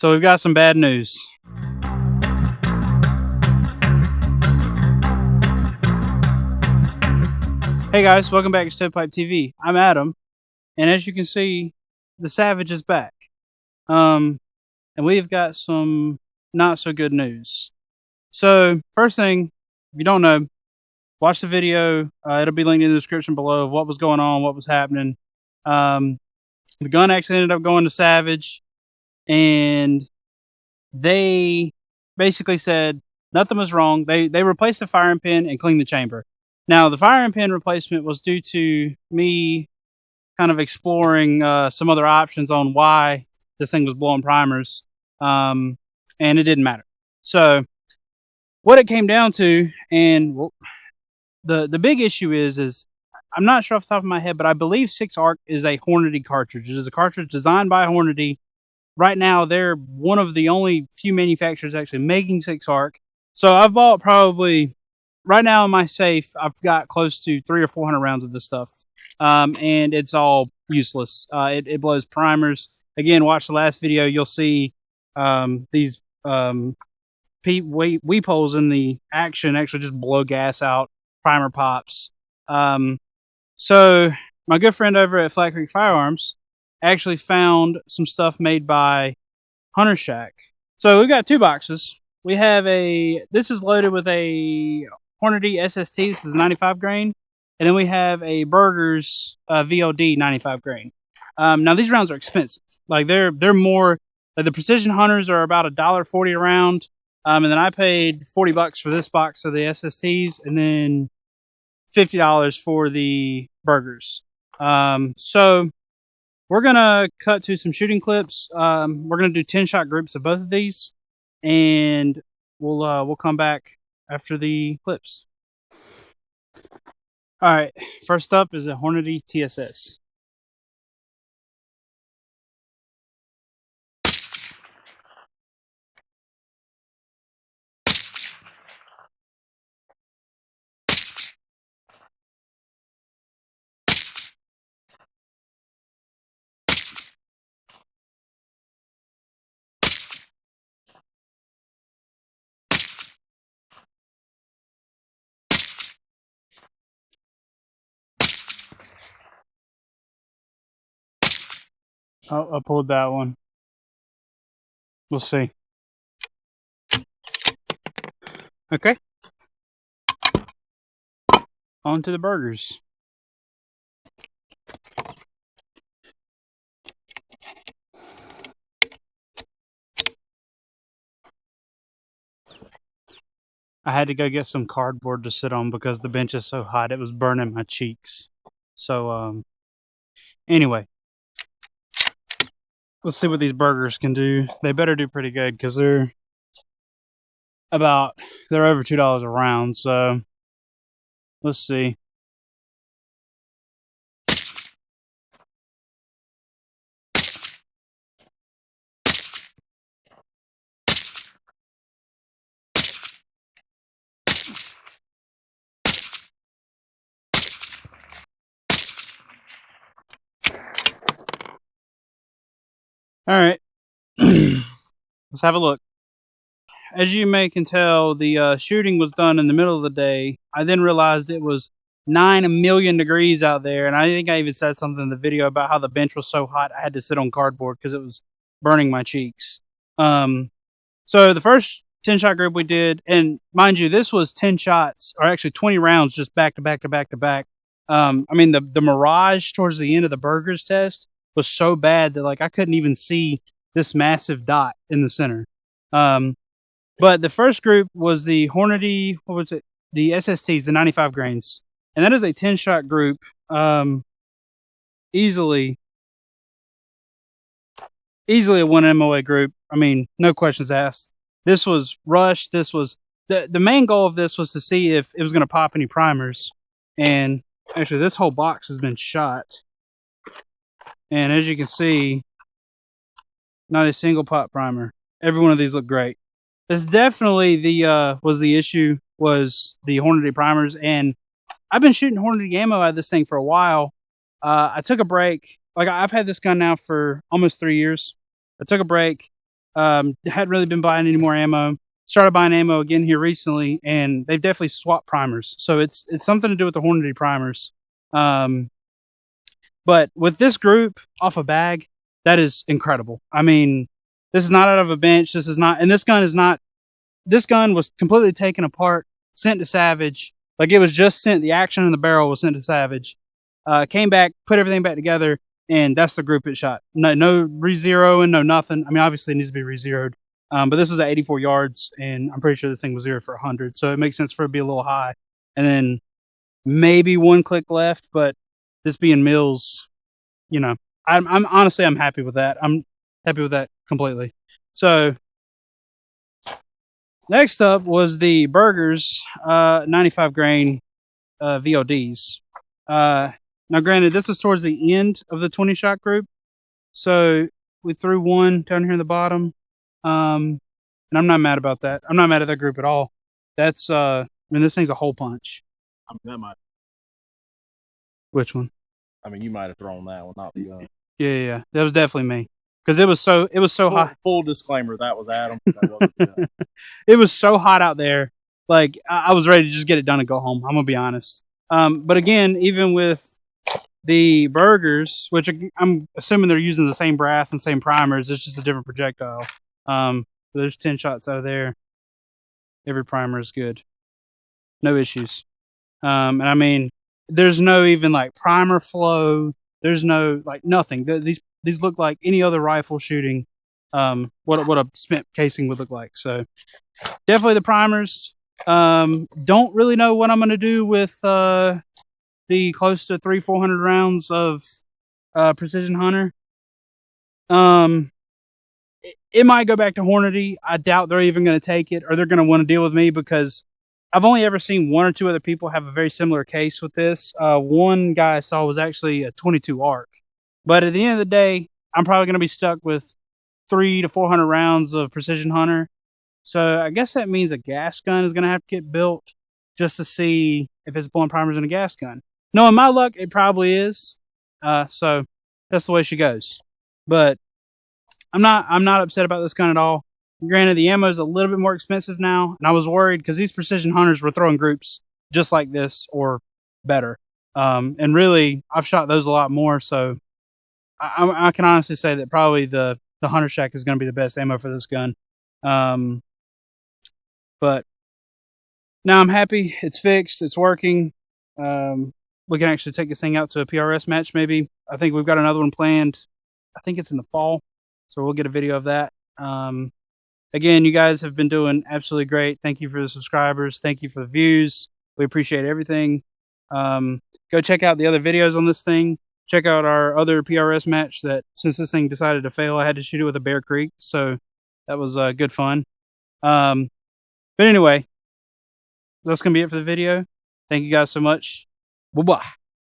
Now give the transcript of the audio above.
So we've got some bad news. Hey guys, welcome back to Stovepipe TV. I'm Adam, and as you can see, the Savage is back. And we've got some not so good news. So first thing, if you don't know, watch the video. It'll be linked in the description below of what was going on, what was happening. The gun actually ended up going to Savage, and they basically said nothing was wrong. They replaced the firing pin and cleaned the chamber. Now, the firing pin replacement was due to me kind of exploring some other options on why this thing was blowing primers, and it didn't matter. So what it came down to, and the big issue is I'm not sure off the top of my head, but I believe 6-ARC is a Hornady cartridge. It is a cartridge designed by Hornady. Right now, they're one of the only few manufacturers actually making 6-ARC. So I've bought probably, right now in my safe, I've got close to 300 or 400 rounds of this stuff. And it's all useless. It blows primers. Again, watch the last video. You'll see these weep holes in the action actually just blow gas out. Primer pops. So my good friend over at Flat Creek Firearms actually found some stuff made by Hunter Shack. So we've got 2 boxes. We have this is loaded with a Hornady SST. This is 95 grain. And then we have a Burgers VOD 95 grain. Now these rounds are expensive. Like they're more, like the Precision Hunters are about $1.40 a round. And then I paid $40 for this box of the SSTs, and then $50 for the Burgers. So we're gonna cut to some shooting clips. We're gonna do 10-shot groups of both of these, and we'll come back after the clips. All right, first up is a Hornady TSS. Oh, I pulled that one. We'll see. Okay. On to the Burgers. I had to go get some cardboard to sit on because the bench is so hot it was burning my cheeks. So anyway, let's see what these Burgers can do. They better do pretty good because they're over $2 a round. So let's see. All right, let's have a look. As you can tell, the shooting was done in the middle of the day. I then realized it was 9 million degrees out there, and I think I even said something in the video about how the bench was so hot I had to sit on cardboard because it was burning my cheeks. So the first 10-shot group we did, and mind you, this was 10 shots, or actually 20 rounds just back to back to back to back. I mean, the mirage towards the end of the Burgers test was so bad that like I couldn't even see this massive dot in the center. But the first group was the Hornady, what was it? The SSTs, the 95 grains. And that is a 10-shot group. Easily a 1 MOA group. I mean, no questions asked. This was rushed. This was the main goal of this was to see if it was going to pop any primers. And actually, this whole box has been shot. And as you can see, not a single pop primer. Every one of these look great. This definitely was the issue, was the Hornady primers. And I've been shooting Hornady ammo out of this thing for a while. I took a break. Like, I've had this gun now for almost 3 years. I took a break, Hadn't really been buying any more ammo. Started buying ammo again here recently, and they've definitely swapped primers. So it's something to do with the Hornady primers. But with this group off a bag, that is incredible. I mean, this is not out of a bench. This is not, and this gun is not. This gun was completely taken apart, sent to Savage. Like, it was just sent. The action in the barrel was sent to Savage. Came back, put everything back together, and that's the group it shot. No re-zeroing, no nothing. I mean, obviously it needs to be re-zeroed. But this was at 84 yards, and I'm pretty sure this thing was 0 for 100. So it makes sense for it to be a little high. And then maybe one click left, but this being Mills, you know, I'm honestly, I'm happy with that. I'm happy with that completely. So next up was the Burgers 95 grain VODs. Now, granted, this was towards the end of the 20 shot group, so we threw one down here in the bottom, and I'm not mad about that. I'm not mad at that group at all. That's I mean, this thing's a hole punch. I mean, that might. Which one? I mean, you might have thrown that one, not the gun. Yeah, that was definitely me, because it was so hot. Full disclaimer, that was Adam. That wasn't the gun. It was so hot out there. Like, I was ready to just get it done and go home. I'm gonna be honest. But again, even with the Burgers, which I'm assuming they're using the same brass and same primers, it's just a different projectile. There's 10 shots out of there. Every primer is good. No issues. And I mean, there's no even like primer flow. There's no like nothing. These look like any other rifle shooting. What a spent casing would look like. So definitely the primers. Don't really know what I'm gonna do with the close to 300-400 rounds of Precision Hunter. It might go back to Hornady. I doubt they're even going to take it, or they're going to want to deal with me, because I've only ever seen one or two other people have a very similar case with this. One guy I saw was actually a 22 ARC. But at the end of the day, I'm probably going to be stuck with 300 to 400 rounds of Precision Hunter. So I guess that means a gas gun is going to have to get built just to see if it's blowing primers in a gas gun. Knowing my luck, it probably is. So that's the way she goes. But I'm not upset about this gun at all. Granted, the ammo is a little bit more expensive now, and I was worried because these Precision Hunters were throwing groups just like this or better. And really, I've shot those a lot more, so I can honestly say that probably the Hunter Shack is going to be the best ammo for this gun. But now I'm happy. It's fixed. It's working. We can actually take this thing out to a PRS match maybe. I think we've got another one planned. I think it's in the fall, so we'll get a video of that. Again, you guys have been doing absolutely great. Thank you for the subscribers. Thank you for the views. We appreciate everything. Go check out the other videos on this thing. Check out our other PRS match that, since this thing decided to fail, I had to shoot it with a Bear Creek, so that was good fun. But anyway, that's going to be it for the video. Thank you guys so much. Bye-bye.